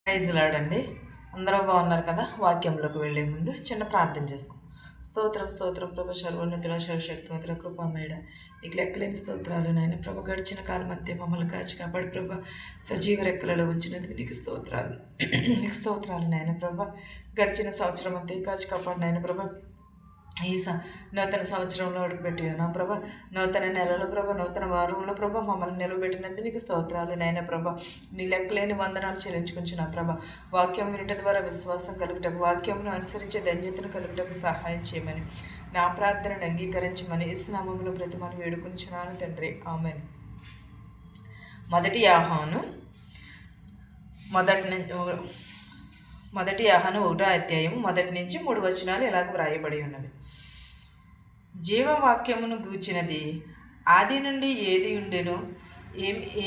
ప్రైజ్లాడండి. అందరూ బాగున్నారు కదా. వాక్యంలోకి వెళ్ళే ముందు చిన్న ప్రార్థన చేసుకో. స్తోత్రం స్తోత్రం ప్రభ, సర్వోన్నతుల సర్వశక్తిమంతుల కృపామేడ, నీకు లెక్కలేని స్తోత్రాలు నాయన ప్రభ. గడిచిన కాలం అంతే మమ్మల్ని కాచి కాపాడు ప్రభ. సజీవ రెక్కలలో ఉంచినందుకు నీకు స్తోత్రాలు. నీకు స్తోత్రాలు నాయన ప్రభ. గడిచిన సంవత్సరం అంతే కాచి కాపాడు నాయన ప్రభ. ఈ నూతన సంవత్సరంలో అడుగుపెట్టి ఉన్నాం ప్రభ. నూతన నెలలో ప్రభ, నూతన వారంలో ప్రభ మమ్మల్ని నిలబెట్టినందుకు నీకు స్తోత్రాలు నాయన ప్రభ. నీ లెక్కలేని వందనాలు చెల్లించుకుంటున్నా ప్రభ. వాక్యం వినట ద్వారా విశ్వాసం కలుగుటకు, వాక్యంను అనుసరించే ధన్యతను కలుగుటకు సహాయం చేయమని, నా ప్రార్థనను అంగీకరించమని యేసు నామములో ప్రతిమను వేడుకొనిచున్నాను తండ్రి, ఆమేన్. మొదటి ఆహ్వానం మొదటి ఆహ్వానం 1వ అధ్యాయం 1 నుంచి 3 వచనాలు ఇలాగ వ్రాయబడి ఉన్నవి. జీవవాక్యమును గూర్చినది ఆది నుండి ఏది ఉండెనో,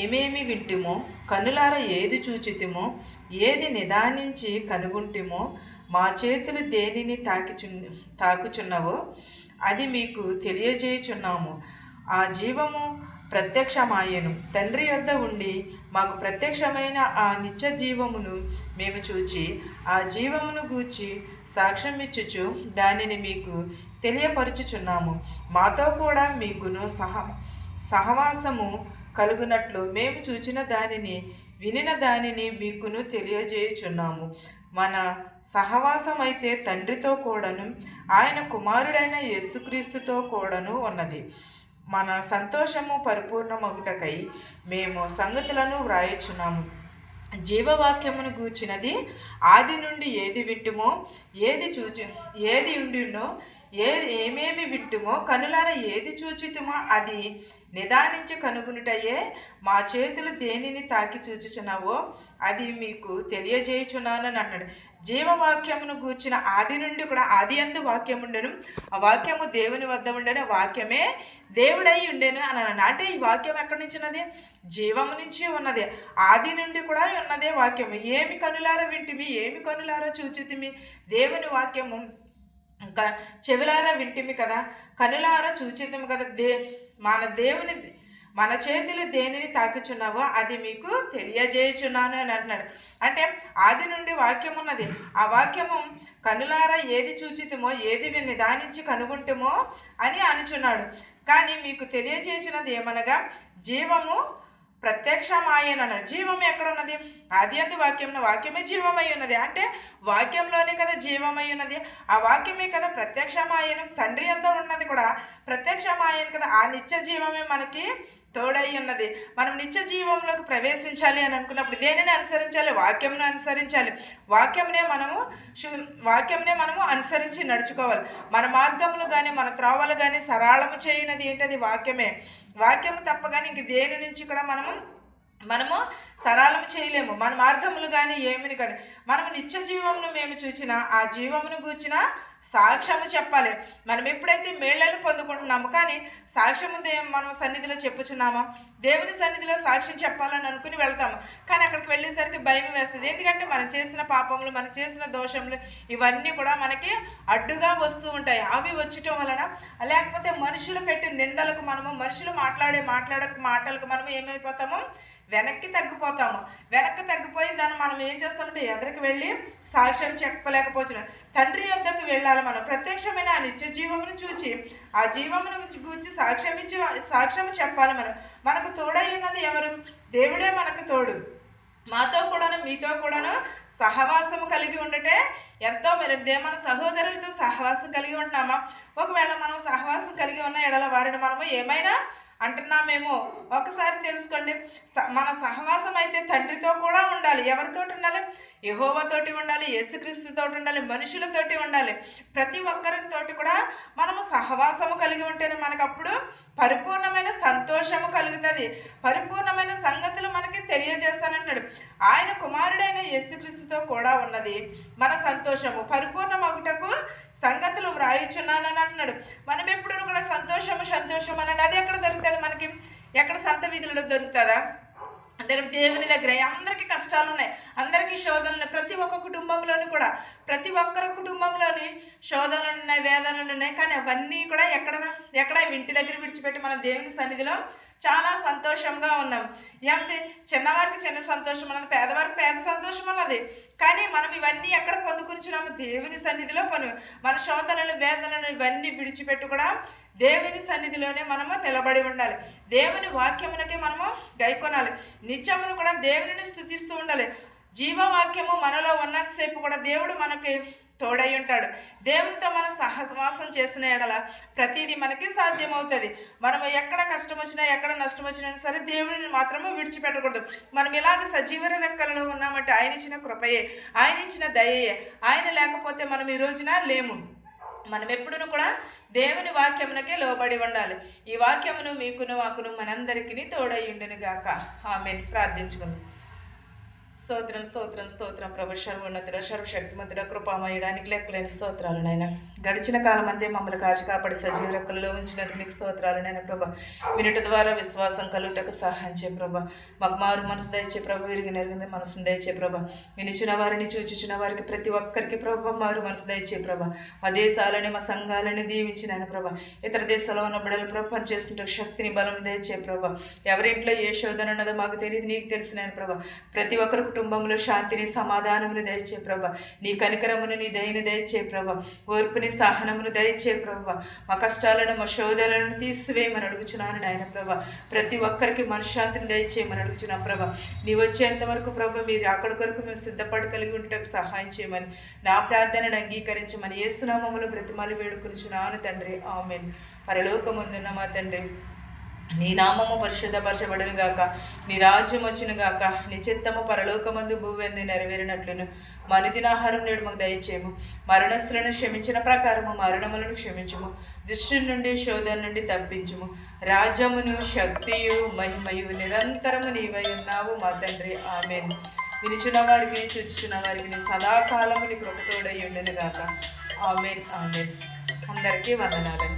ఏమేమి వింటిమో, కన్నులార ఏది చూచితిమో, ఏది నిదానించి కనుగుంటిమో, మా చేతులు దేనిని తాకుచున్నవో అది మీకు తెలియజేయుచున్నాము. ఆ జీవము ప్రత్యక్షమాయను, తండ్రి యొద్ద ఉండి మాకు ప్రత్యక్షమైన ఆ నిత్య జీవమును మేము చూచి ఆ జీవమును గూర్చి సాక్ష్యం ఇచ్చుచు దానిని మీకు తెలియపరచుచున్నాము. మాతో కూడా మీకును సహవాసము కలుగునట్లు మేము చూచిన దానిని వినిన దానిని మీకును తెలియజేయుచున్నాము. మన సహవాసం అయితే తండ్రితో కూడాను ఆయన కుమారుడైన యేసుక్రీస్తుతో కూడాను ఉన్నది. మన సంతోషము పరిపూర్ణమగుటకై మేము సంగతులను వ్రాయుచున్నాము. జీవవాక్యమును గూర్చినది ఆది నుండి ఏది వింటుమో, ఏది ఉండినో, ఏమేమి వింటుమో, కనులార ఏది చూచితుమో అది నిదానించి కనుగొనుటయే. మా చేతులు దేనిని తాకి చూచుచున్నావో అది మీకు తెలియజేయుచున్నానని అన్నాడు. జీవవాక్యమును గూర్చిన ఆది నుండి కూడా, ఆది అందు వాక్యం ఉండెను, ఆ వాక్యము దేవుని వద్ద ఉండెను, వాక్యమే దేవుడై ఉండెను అని అన్నాడు. అంటే ఈ వాక్యం ఎక్కడి నుంచి ఉన్నది? జీవము నుంచి ఉన్నది. ఆది నుండి కూడా ఉన్నదే వాక్యము. ఏమి కనులారా వింటిమి, ఏమి కనులారా చూచితిమి? దేవుని వాక్యము ఇంకా చెవిలారా వింటిమి కదా, కనులారా చూచితిమి కదా. మన చేతులు దేనిని తాకుచున్నావో అది మీకు తెలియజేయుచున్నాను అని అంటున్నాడు. అంటే ఆది నుండి వాక్యం ఉన్నది. ఆ వాక్యము కనులారా ఏది చూచితిమో, ఏది నిదానించి కనుగొంటమో అని అనుచున్నాడు. కానీ మీకు తెలియజేయుచున్నది ఏమనగా జీవము ప్రత్యక్షమాయనన్నాడు. జీవం ఎక్కడ ఉన్నది? ఆది అందు వాక్యంలో, వాక్యమే జీవమై ఉన్నది. అంటే వాక్యంలోనే కదా జీవమై ఉన్నది. ఆ వాక్యమే కదా ప్రత్యక్షమాయనం, తండ్రి అంత ఉన్నది కూడా ప్రత్యక్షమాయను కదా. ఆ నిత్య జీవమే మనకి తోడై ఉన్నది. మనం నిత్య జీవంలోకి ప్రవేశించాలి అని అనుకున్నప్పుడు దేనిని అనుసరించాలి? వాక్యంను అనుసరించాలి. వాక్యంనే మనము అనుసరించి నడుచుకోవాలి. మన మార్గములు కానీ మన త్రోవలు కానీ సరళము చేయనది ఏంటది? వాక్యమే. వాక్యము తప్పగానే ఇంక దేని నుంచి కూడా మనము సరళం చేయలేము. మన మార్గములు కానీ ఏమిని కానీ మనము నిత్య జీవమును మేము చూచిన ఆ జీవమును గూర్చిన సాక్ష్యము చెప్పాలి. మనం ఎప్పుడైతే మేళ్లను పొందుకుంటున్నాము కానీ సాక్ష్యము మనం సన్నిధిలో చెప్పుచున్నామా? దేవుని సన్నిధిలో సాక్ష్యం చెప్పాలని అనుకుని వెళ్తాము, కానీ అక్కడికి వెళ్ళేసరికి భయం వేస్తుంది. ఎందుకంటే మనం చేసిన పాపములు, మనం చేసిన దోషములు ఇవన్నీ కూడా మనకి అడ్డుగా వస్తూ ఉంటాయి. అవి వచ్చటం వలన, లేకపోతే మనుషులు పెట్టే నిందలకు మనము, మనుషులు మాట్లాడే మాటలకు మనము ఏమైపోతాము? వెనక్కి తగ్గిపోయి దాన్ని మనం ఏం చేస్తామంటే ఎదరికి వెళ్ళి సాక్ష్యం చెప్పలేకపోతున్నాం. తండ్రి యొద్దకు వెళ్ళాలి. మనం ప్రత్యక్షమైన ఆ నిత్య జీవమును చూచి ఆ జీవమును గురించి సాక్ష్యము చెప్పాలి. మనకు తోడై ఉన్నది ఎవరు? దేవుడే మనకు తోడు. మాతో కూడాను మీతో కూడాను సహవాసము కలిగి ఉండటే ఎంతో మెరుగ్దే. మన సహోదరులతో సహవాసం కలిగి ఉంటున్నామా? ఒకవేళ మనం సహవాసం కలిగి ఉన్న ఎడల వారిని మనము ఏమైనా అంటున్నామేమో ఒకసారి తెలుసుకోండి. మన సహవాసం అయితే తండ్రితో కూడా ఉండాలి. ఎవరితోటి ఉండాలి? యెహోవాతోటి ఉండాలి, యేసుక్రీస్తుతోటి ఉండాలి, మనుషులతోటి ఉండాలి. ప్రతి ఒక్కరితోటి కూడా మనము సహవాసము కలిగి ఉంటేనే మనకు అప్పుడు పరిపూర్ణమైన సంతోషము కలుగుతుంది. పరిపూర్ణమైన సంగతులు మనకి తెలియజేస్తానంటున్నాడు. ఆయన కుమారుడైన యేసుక్రీస్తుతో కూడా ఉన్నది మన సంతోషము. పరిపూర్ణమగుటకు సంగతులు వ్రాయుచున్నానని అంటున్నాడు. మనం ఎప్పుడు కూడా సంతోషము అని అది ఎక్కడ దొరుకుతుంది మనకి? ఎక్కడ సంత వీధుల్లో దొరుకుతుందా? దగ్గర దేవుని దగ్గర అందరికీ కష్టాలు ఉన్నాయి, అందరికీ శోధనలు ఉన్నాయి. ప్రతి ఒక్క కుటుంబంలోని కూడా, ప్రతి ఒక్కరి కుటుంబంలోని శోధనలు ఉన్నాయి, వేదనలు ఉన్నాయి. కానీ అవన్నీ కూడా ఎక్కడ ఇంటి దగ్గర విడిచిపెట్టి మనం దేవుని సన్నిధిలో చాలా సంతోషంగా ఉన్నాం. ఏమంటే చిన్నవారికి చిన్న సంతోషం అన్నది, పేదవారికి పేద సంతోషం అన్నది. కానీ మనం ఇవన్నీ ఎక్కడ పొందుకునిచున్నాము? దేవుని సన్నిధిలో మన శోధనలు, వేదనలు ఇవన్నీ విడిచిపెట్టు కూడా దేవుని సన్నిధిలోనే మనము నిలబడి ఉండాలి. దేవుని వాక్యమునకే మనము గైకొనాలి. నిత్యమును కూడా దేవుని స్తుతిస్తూ ఉండాలి. జీవవాక్యము మనలో ఉన్నంతసేపు కూడా దేవుడు మనకి తోడై ఉంటాడు. దేవునితో మనం సహవాసం చేసిన ఎడల ప్రతిదీ మనకి సాధ్యమవుతుంది. మనం ఎక్కడ కష్టం వచ్చినా, ఎక్కడ నష్టం వచ్చినా సరే దేవుడిని మాత్రమే విడిచిపెట్టకూడదు. మనం ఇలాగ సజీవ రెక్కలలో ఉన్నామంటే ఆయన ఇచ్చిన కృపయే, ఆయన ఇచ్చిన దయయే. ఆయన లేకపోతే మనం ఈ రోజున లేము. మనం ఎప్పుడును కూడా దేవుని వాక్యమునకే లోబడి ఉండాలి. ఈ వాక్యమును మీకును మాకును మనందరికీ తోడై ఉండును గాక. ఆమేన్. ప్రార్థించుకుందాం. స్తోత్రం స్తోత్రం స్తోత్రం ప్రభు, సర్వోన్నతుడ, సర్వశక్తిమంతుడ, కృపామయడానికి లెక్కలేని స్తోత్రాలు నాయన. గడిచిన కాలం అంతే మమ్మల్ని కాచి కాపాడి సజీవ రెక్కలలో ఉంచినందుకు నీకు స్తోత్రాలు నాయన ప్రభ. వినుట ద్వారా విశ్వాసం కలుగుటకు సహాయం చేయ ప్రభ. మాకు మారు మనసు దయచే ప్రభ, విరిగి నెరిగింది మనసును దయచే ప్రభ. వినిచిన వారిని చూచుచున్న వారికి ప్రతి ఒక్కరికి ప్రభ మారు మనసు దయచే ప్రభ. మా దేశాలని మా సంఘాలని దీవించినాను ప్రభ. ఇతర దేశాల్లో ఉన్న బిడ్డలు ప్రభ పని చేసుకుంటే శక్తిని బలం దయచే ప్రభ. ఎవరింట్లో ఏ శోధన ఉన్నదో మాకు తెలియదు, నీకు తెలిసినాను ప్రభ. ప్రతి ఒక్కరు కుటుంబంలో శాంతిని సమాధానమును దయచే ప్రభ. నీ కనికరమును, నీ దయని దయచే ప్రభ. ఓర్పుని సహనమును దయచే ప్రభ. మా కష్టాలను, మా శోధనలను తీసివేయమని అడుగుచున్నాను నాయన ప్రభ. ప్రతి ఒక్కరికి మనశ్శాంతిని దయచేయమని అడుగుచున్నాం ప్రభ. నీ వచ్చేంత వరకు ప్రభ మీరు అక్కడి కొరకు మేము సిద్ధపడి కలిగి ఉండటకు సహాయం చేయమని, నా ప్రార్థనను అంగీకరించమని యేసునామములో బ్రతిమాలి వేడుకొనుచున్నాను తండ్రి. ఆమేన్. పరలోకమందున్న మా తండ్రి, నీ నామము పరిశుద్ధపరచబడును గాక. నీ రాజ్యం వచ్చును గాక. నీ చిత్తము పరలోకమందు భూవెందు నెరవేరినట్లును మా అనుదినాహారం నేడు మాకు దయచేయము. మరణస్తులను క్షమించిన ప్రకారము మరణములను క్షమించుము. దుష్టుని నుండి, శోధన నుండి తప్పించుము. రాజ్యమును, శక్తియు, మహిమయు నిరంతరము నీవై ఉన్నావు మా తండ్రి. ఆమేన్. వినుచున్న వారికి, చూచుచున్న వారికి నీ సదాకాలము నీ కృపతోడై ఉండును గాక. ఆమేన్. ఆమేన్. అందరికీ వందనాలు.